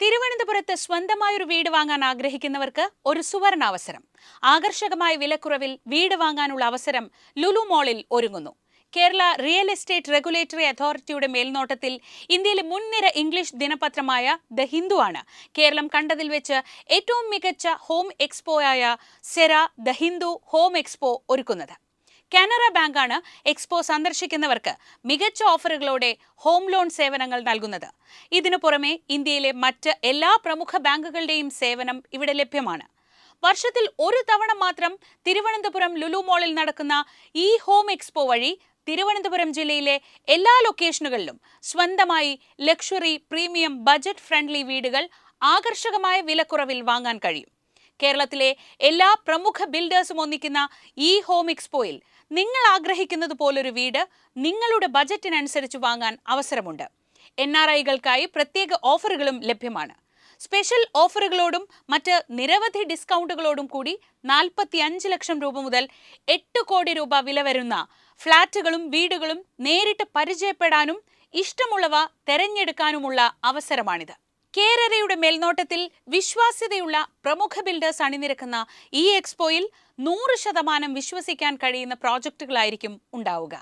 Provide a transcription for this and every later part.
തിരുവനന്തപുരത്ത് സ്വന്തമായൊരു വീട് വാങ്ങാൻ ആഗ്രഹിക്കുന്നവർക്ക് ഒരു സുവർണാവസരം. ആകർഷകമായ വിലക്കുറവിൽ വീട് വാങ്ങാനുള്ള അവസരം ലുലു മോളിൽ ഒരുങ്ങുന്നു. കേരള റിയൽ എസ്റ്റേറ്റ് റെഗുലേറ്ററി അതോറിറ്റിയുടെ മേൽനോട്ടത്തിൽ ഇന്ത്യയിലെ മുൻനിര ഇംഗ്ലീഷ് ദിനപത്രമായ ദ ഹിന്ദു ആണ് കേരളം കണ്ടതിൽ വെച്ച് ഏറ്റവും മികച്ച ഹോം എക്സ്പോയായ സെര ദ ഹിന്ദു ഹോം എക്സ്പോ ഒരുക്കുന്നത്. കാനറ ബാങ്കാണ് എക്സ്പോ സന്ദർശിക്കുന്നവർക്ക് മികച്ച ഓഫറുകളോടെ ഹോം ലോൺ സേവനങ്ങൾ നൽകുന്നത്. ഇതിനു പുറമെ ഇന്ത്യയിലെ മറ്റ് എല്ലാ പ്രമുഖ ബാങ്കുകളുടെയും സേവനം ഇവിടെ ലഭ്യമാണ്. വർഷത്തിൽ ഒരു തവണ മാത്രം തിരുവനന്തപുരം ലുലു മോളിൽ നടക്കുന്ന ഈ ഹോം എക്സ്പോ വഴി തിരുവനന്തപുരം ജില്ലയിലെ എല്ലാ ലൊക്കേഷനുകളിലും സ്വന്തമായി ലക്ഷറി, പ്രീമിയം, ബജറ്റ് ഫ്രണ്ട്ലി വീടുകൾ ആകർഷകമായ വിലക്കുറവിൽ വാങ്ങാൻ കഴിയും. കേരളത്തിലെ എല്ലാ പ്രമുഖ ബിൽഡേഴ്സും ഒന്നിക്കുന്ന ഈ ഹോം എക്സ്പോയിൽ നിങ്ങൾ ആഗ്രഹിക്കുന്നത് പോലൊരു വീട് നിങ്ങളുടെ ബജറ്റിനനുസരിച്ച് വാങ്ങാൻ അവസരമുണ്ട്. NRIകൾക്കായി പ്രത്യേക ഓഫറുകളും ലഭ്യമാണ്. സ്പെഷ്യൽ ഓഫറുകളോടും മറ്റ് നിരവധി ഡിസ്കൗണ്ടുകളോടും കൂടി 45 ലക്ഷം രൂപ മുതൽ 8 കോടി രൂപ വില വരുന്ന ഫ്ളാറ്റുകളും വീടുകളും നേരിട്ട് പരിചയപ്പെടാനും ഇഷ്ടമുള്ളവ തെരഞ്ഞെടുക്കാനുമുള്ള അവസരമാണിത്. കേരളയുടെ മേൽനോട്ടത്തിൽ വിശ്വാസ്യതയുള്ള പ്രമുഖ ബിൽഡേഴ്സ് അണിനിരക്കുന്ന ഈ എക്സ്പോയിൽ 100% വിശ്വസിക്കാൻ കഴിയുന്ന പ്രോജക്റ്റുകളായിരിക്കും ഉണ്ടാവുക.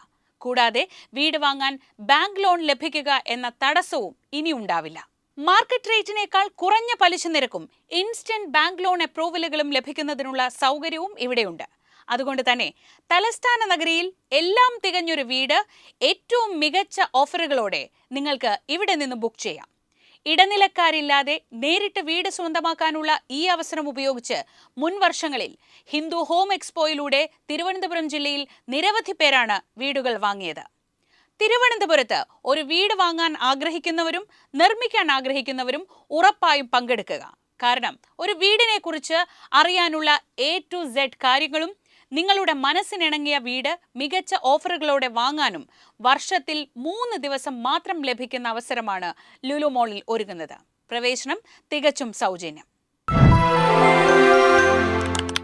കൂടാതെ വീട് വാങ്ങാൻ ബാങ്ക് ലോൺ ലഭിക്കുക എന്ന തടസ്സവും ഇനി ഉണ്ടാവില്ല. മാർക്കറ്റ് റേറ്റിനേക്കാൾ കുറഞ്ഞ പലിശ നിരക്കും ഇൻസ്റ്റന്റ് ബാങ്ക് ലോൺ അപ്രൂവലുകളും ലഭിക്കുന്നതിനുള്ള സൗകര്യവും ഇവിടെയുണ്ട്. അതുകൊണ്ട് തന്നെ തലസ്ഥാന നഗരിയിൽ എല്ലാം തികഞ്ഞൊരു വീട് ഏറ്റവും മികച്ച ഓഫറുകളോടെ നിങ്ങൾക്ക് ഇവിടെ നിന്ന് ബുക്ക് ചെയ്യാം. ഇടനിലക്കാരില്ലാതെ നേരിട്ട് വീട് സ്വന്തമാക്കാനുള്ള ഈ അവസരം ഉപയോഗിച്ച് മുൻ വർഷങ്ങളിൽ ഹിന്ദു ഹോം എക്സ്പോയിലൂടെ തിരുവനന്തപുരം ജില്ലയിൽ നിരവധി പേരാണ് വീടുകൾ വാങ്ങിയത്. തിരുവനന്തപുരത്ത് ഒരു വീട് വാങ്ങാൻ ആഗ്രഹിക്കുന്നവരും നിർമ്മിക്കാൻ ആഗ്രഹിക്കുന്നവരും ഉറപ്പായും പങ്കെടുക്കുക. കാരണം ഒരു വീടിനെ കുറിച്ച് അറിയാനുള്ള A to Z കാര്യങ്ങളും നിങ്ങളുടെ മനസ്സിനിണങ്ങിയ വീട് മികച്ച ഓഫറുകളോടെ വാങ്ങാനും വർഷത്തിൽ 3 ദിവസം മാത്രം ലഭിക്കുന്ന അവസരമാണ് ലുലു മോളിൽ ഒരുങ്ങുന്നത്. പ്രവേശനം തികച്ചും സൗജന്യം.